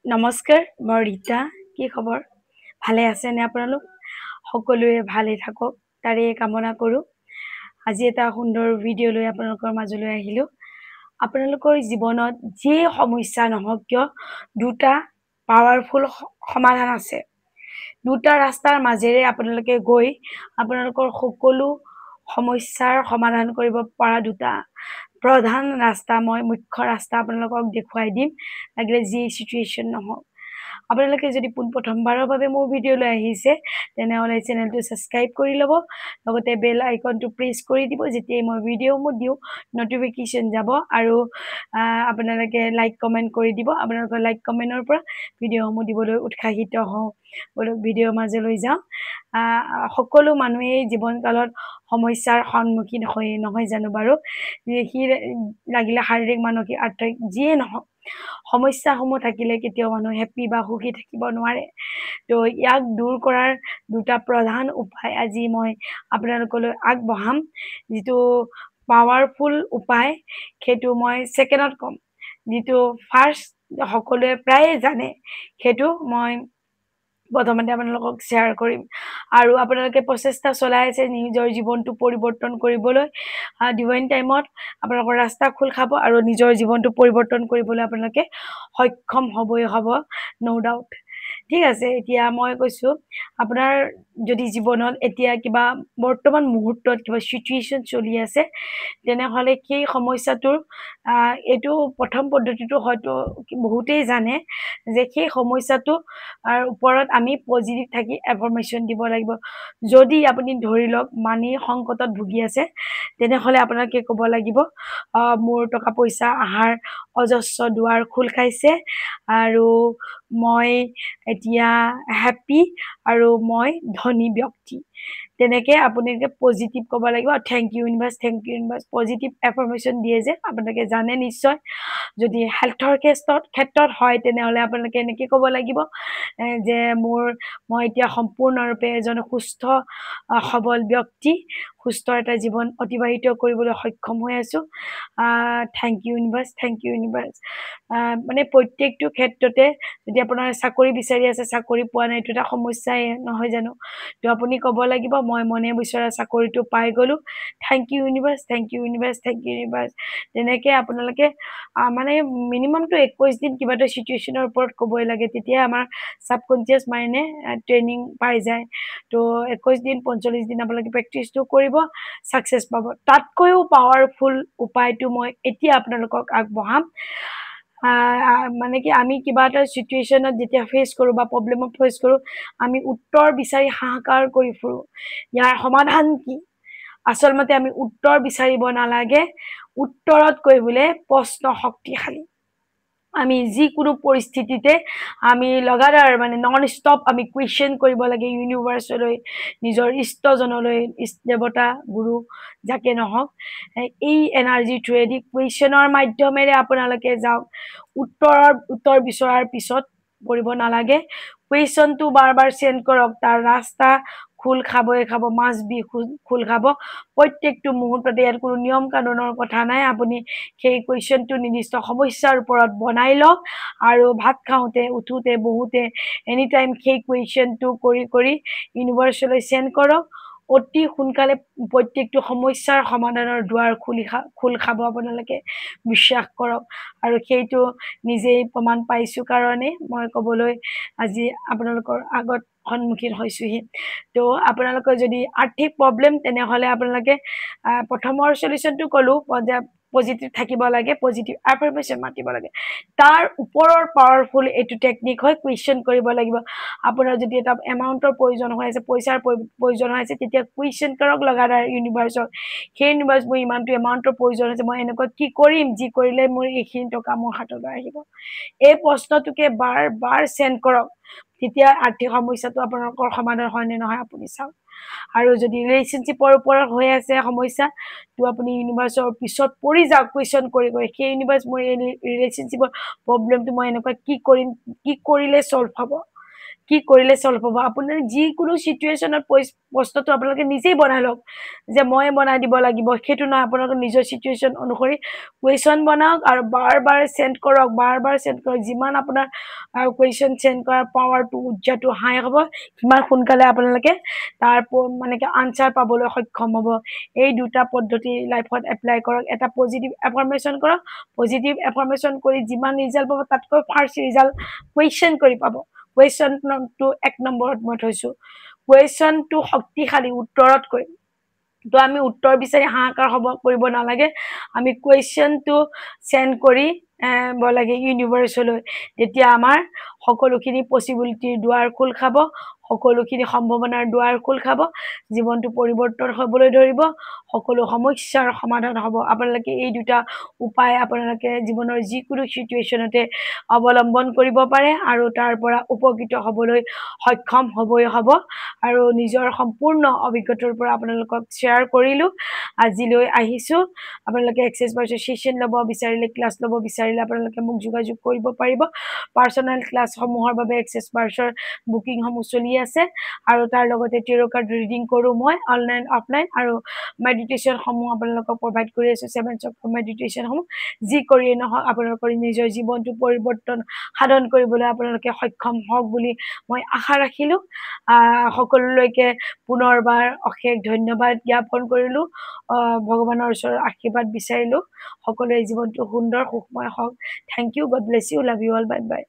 নমস্কাৰ, মই ৰীতা। কি খবৰ? ভালে আছেনে আপোনালোক? সকলোৱে ভালে থাকক তাৰে কামনা কৰোঁ। আজি এটা সুন্দৰ ভিডিঅ' লৈ আপোনালোকৰ মাজলৈ আহিলোঁ। আপোনালোকৰ জীৱনত যি সমস্যা নহওক কিয়, দুটা পাৱাৰফুল সমাধান আছে। দুটা ৰাস্তাৰ মাজেৰে আপোনালোকে গৈ আপোনালোকৰ সকলো সমস্যাৰ সমাধান কৰিব পৰা দুটা প্ৰধান ৰাস্তা, মই মুখ্য ৰাস্তা আপোনালোকক দেখুৱাই দিম, লাগিলে যি চিটুৱেশ্যন নহওক। আপোনালোকে যদি পোনপ্ৰথমবাৰৰ বাবে মোৰ ভিডিঅ'লৈ আহিছে, তেনেহ'লে চেনেলটো ছাবস্ক্ৰাইব কৰি ল'ব, লগতে বেল আইকনটো প্ৰেছ কৰি দিব। যেতিয়াই মই ভিডিঅ'সমূহ দিওঁ, নটিফিকেশ্যন যাব। আৰু আপোনালোকে লাইক কমেণ্ট কৰি দিব। আপোনালোকৰ লাইক কমেণ্টৰ পৰা ভিডিঅ'সমূহ দিবলৈ উৎসাহিত হওঁ। ভিডিঅ'ৰ মাজলৈ যাওঁ। সকলো মানুহেই জীৱনকালত সমস্যাৰ সন্মুখীন হয়, নহয় জানো বাৰু? সি লাগিলে শাৰীৰিক, মানসিক, আৰ্থিক যিয়ে নহওক, সমস্যাসমূহ থাকিলে কেতিয়াও মানুহ হেপ্পী বা সুখী থাকিব নোৱাৰে। তো ইয়াক দূৰ কৰাৰ দুটা প্ৰধান উপায় আজি মই আপোনালোকলৈ আগবঢ়াম। যিটো পাৱাৰফুল উপায়, সেইটো মই ছেকেণ্ডত ক'ম। যিটো ফাৰ্ষ্ট সকলোৱে প্ৰায়ে জানে, সেইটো মই প্ৰথমতে আপোনালোকক শ্বেয়াৰ কৰিম। আৰু আপোনালোকে প্ৰচেষ্টা চলাই আছে নিজৰ জীৱনটো পৰিৱৰ্তন কৰিবলৈ। ডিভাইন টাইমত আপোনালোকৰ ৰাস্তা খোল খাব আৰু নিজৰ জীৱনটো পৰিৱৰ্তন কৰিবলৈ আপোনালোকে সক্ষম হ'বই হ'ব, ন' ডাউট। ঠিক আছে, এতিয়া মই কৈছোঁ, আপোনাৰ যদি জীৱনত এতিয়া কিবা বৰ্তমান মুহূৰ্তত কিবা চিটুৱেশ্যন চলি আছে, তেনেহ'লে সেই সমস্যাটোৰ এইটো প্ৰথম পদ্ধতিটো হয়তো বহুতেই জানে, যে সেই সমস্যাটো ওপৰত আমি পজিটিভ থাকি এফাৰ্মেশ্যন দিব লাগিব। যদি আপুনি ধৰি লওক মানি সংকটত ভুগি আছে, তেনেহ'লে আপোনালোকে ক'ব লাগিব, মোৰ টকা পইচা অহাৰ অজস্ৰ দুৱাৰ খোল খাইছে, আৰু মই এতিয়া হেপ্পী, আৰু মই ধনী ব্যক্তি। তেনেকৈ আপোনালোকে পজিটিভ ক'ব লাগিব। Thank you universe, thank you universe, positive affirmation দিয়ে যে আপোনালোকে জানে নিশ্চয়। যদি হেল্থৰ ক্ষেত্ৰত হয়, তেনেহ'লে আপোনালোকে এনেকৈ ক'ব লাগিব, যে মই এতিয়া সম্পূৰ্ণৰূপে এজন সুস্থ সবল ব্যক্তি, সুস্থ এটা জীৱন অতিবাহিত কৰিবলৈ সক্ষম হৈ আছোঁ। Thank you universe, thank you universe. মানে প্ৰত্যেকটো ক্ষেত্ৰতে, যদি আপোনাৰ চাকৰি বিচাৰি আছে, চাকৰি পোৱা নাই, এইটো এটা সমস্যাই নহয় জানো? তো আপুনি ক'ব লাগিব, মই মনে বিচৰা চাকৰিটো পাই গ'লোঁ, thank you universe, thank you universe, thank you universe. তেনেকৈ আপোনালোকে মানে মিনিমামটো 21 দিন কিবা এটা চিটুৱেশ্যনৰ ওপৰত ক'বই লাগে, তেতিয়া আমাৰ ছাবকনচিয়াছ মাইণ্ডে ট্ৰেইনিং পাই যায়। তো 21 দিন 45 দিন আপোনালোকে প্ৰেক্টিচটো কৰিব, ছাকচেছ পাব। তাতকৈও পাৱাৰফুল উপায়টো মই এতিয়া আপোনালোকক আগবঢ়াম। মানে কি, আমি কিবা এটা চিটুৱেশ্যনত যেতিয়া ফেচ কৰোঁ বা প্ৰব্লেমত ফেচ কৰোঁ, আমি উত্তৰ বিচাৰি হাহাকাৰ কৰি ফুৰোঁ। ইয়াৰ সমাধান কি? আচলমতে আমি উত্তৰ বিচাৰিব নালাগে, উত্তৰতকৈ বোলে প্ৰশ্ন শক্তিশালী। আমি যিকোনো পৰিস্থিতিতে আমি লগাতাৰ মানে নন ষ্টপ আমি কুৱেশ্যন কৰিব লাগে ইউনিভাৰ্ছলৈ, নিজৰ ইষ্টজনলৈ, দেৱতা, গুৰু, যাকে নহওক। এই এনাৰ্জিৰ থ্ৰুৱেদি কুৱেশ্যনৰ মাধ্যমেৰে আপোনালোকে যাওক। উত্তৰ বিচৰাৰ পিছত কৰিব নালাগে, কুৱেশ্যনটো বাৰ বাৰ চেঞ্জ কৰক। তাৰ ৰাস্তা খোল খাবই খাব, মাষ্ট বি খোল খাব প্ৰত্যেকটো মুহূৰ্ততে। ইয়াত কোনো নিয়ম কানুনৰ কথা নাই। আপুনি সেই কুৱেশ্যনটো নিৰ্দিষ্ট সমস্যাৰ ওপৰত বনাই লওক, আৰু ভাত খাওঁতে, উঠোঁতে, বহোঁতে এনি টাইম সেই কুৱেশ্যনটো কৰি ইউনিভাৰ্ছলৈ চেণ্ড কৰক। অতি সোনকালে প্ৰত্যেকটো সমস্যাৰ সমাধানৰ দুৱাৰ খোল খাব, আপোনালোকে বিশ্বাস কৰক। আৰু সেইটো নিজেই প্ৰমাণ পাইছোঁ কাৰণে মই ক'বলৈ আজি আপোনালোকৰ আগত সন্মুখীন হৈছোঁহি। তো আপোনালোকৰ যদি আৰ্থিক প্ৰব্লেম, তেনেহ'লে আপোনালোকে প্ৰথমৰ চলিউশ্যনটো ক'লোঁ, যে পজিটিভ থাকিব লাগে, পজিটিভ এফাৰ্মেশ্যন মাতিব লাগে। তাৰ ওপৰৰ পাৱাৰফুল এইটো টেকনিক হয়, কুৱেশ্যন কৰিব লাগিব। আপোনাৰ যদি এটা এমাউণ্টৰ প্ৰয়োজন হৈ আছে, পইচাৰ প্ৰয়োজন হৈ আছে, তেতিয়া কুৱেশ্যন কৰক লগাতাৰ ইউনিভাৰ্ছক। সেই ইউনিভাৰ্ছ, মোৰ ইমানটো এমাউণ্টৰ প্ৰয়োজন হৈছে, মই এনেকুৱা কি কৰিম যি কৰিলে মোৰ এইখিনি টকা মোৰ হাতলৈ আহিব? এই প্ৰশ্নটোকে বাৰ বাৰ চেণ্ড কৰক, তেতিয়া আৰ্থিক সমস্যাটো আপোনালোকৰ সমাধান হয়নে নহয় আপুনি চাওক। আৰু যদি ৰিলেশ্যনশ্বিপৰ ওপৰত হৈ আছে সমস্যা, তো আপুনি ইউনিভাৰ্ছৰ পিছত পৰি যাওক কুৱেশ্যন কৰি। সেই ইউনিভাৰ্ছ, মোৰ এই ৰিলেশ্যনশ্বিপৰ প্ৰব্লেমটো মই এনেকুৱা কি কৰিম, কি কৰিলে ছল্ভ হ'ব, কি কৰিলে ছল্ভ হ'ব? আপোনাৰ যিকোনো চিটুৱেশ্যনত প্ৰশ্নটো আপোনালোকে নিজেই বনাই লওক, যে মই বনাই দিব লাগিব, সেইটো নহয়। আপোনালোকে নিজৰ চিটুৱেশ্যন অনুসৰি কুৱেশ্যন বনাওক আৰু বাৰ বাৰ চেণ্ড কৰক, বাৰ বাৰ চেণ্ড কৰক। যিমান আপোনাৰ আৰু কুৱেশ্যন চেঞ্জ কৰাৰ পাৱাৰটো উৰ্জাটো হাই হ'ব, সিমান সোনকালে আপোনালোকে তাৰ মানে কি আনচাৰ পাবলৈ সক্ষম হ'ব। এই দুটা পদ্ধতি লাইফত এপ্লাই কৰক। এটা পজিটিভ এফাৰ্মেশ্যন কৰক, পজিটিভ এফাৰ্মেশ্যন কৰি যিমান ৰিজাল্ট পাব তাতকৈ ফাৰ্ষ্ট ৰিজাল্ট কুৱেশ্যন কৰি পাব। কুৱেশ্যনটো 1 নম্বৰত মই থৈছোঁ। কুৱেশ্যনটো শক্তিশালী উত্তৰতকৈ। তো আমি উত্তৰ বিচাৰি হাহাকাৰ কৰিব নালাগে, আমি কুৱেশ্যনটো চেণ্ড কৰি লাগে ইউনিভাৰ্চলৈ। তেতিয়া আমাৰ সকলোখিনি পচিবিলিটিৰ দুৱাৰ খোল খাব, সকলোখিনি সম্ভাৱনাৰ দুৱাৰ খোল খাব, জীৱনটো পৰিৱৰ্তন হ'বলৈ ধৰিব, সকলো সমস্যাৰ সমাধান হ'ব। আপোনালোকে এই দুটা উপায় আপোনালোকে জীৱনৰ যিকোনো চিটুৱেশ্যনতে অৱলম্বন কৰিব পাৰে আৰু তাৰ পৰা উপকৃত হ'বলৈ সক্ষম হ'বই হ'ব। আৰু নিজৰ সম্পূৰ্ণ অভিজ্ঞতাৰ পৰা আপোনালোকক শ্বেয়াৰ কৰিলোঁ। আজিলৈ আহিছোঁ। আপোনালোকে এক্সেছ বাৰ্ছৰ ছেশ্যন ল'ব বিচাৰিলে, ক্লাছ ল'ব বিচাৰিলে আপোনালোকে মোক যোগাযোগ কৰিব পাৰিব। পাৰ্চনেল ক্লাছসমূহৰ বাবে এক্সেছ বাৰ্ছৰ বুকিংসমূহ চলি আছে আৰু তাৰ লগতে টেৰ' কাৰ্ড ৰিডিং কৰোঁ মই অনলাইন অফলাইন, আৰু মেডিটেশ্যনসমূহ আপোনালোকক প্ৰভাইড কৰি আছোঁ, 7 চক্ৰ মেডিটেশ্যনসমূহ। যি কৰিয়ে নহওক আপোনালোকৰ নিজৰ জীৱনটো পৰিৱৰ্তন সাধন কৰিবলৈ আপোনালোকে সক্ষম হওক বুলি মই আশা ৰাখিলোঁ। সকলোলৈকে পুনৰবাৰ অশেষ ধন্যবাদ জ্ঞাপন কৰিলোঁ। ভগৱানৰ ওচৰৰ আশীৰ্বাদ বিচাৰিলোঁ। সকলোৰে জীৱনটো সুন্দৰ সুখময় হওক। Thank you, God bless you, love you all, bye by.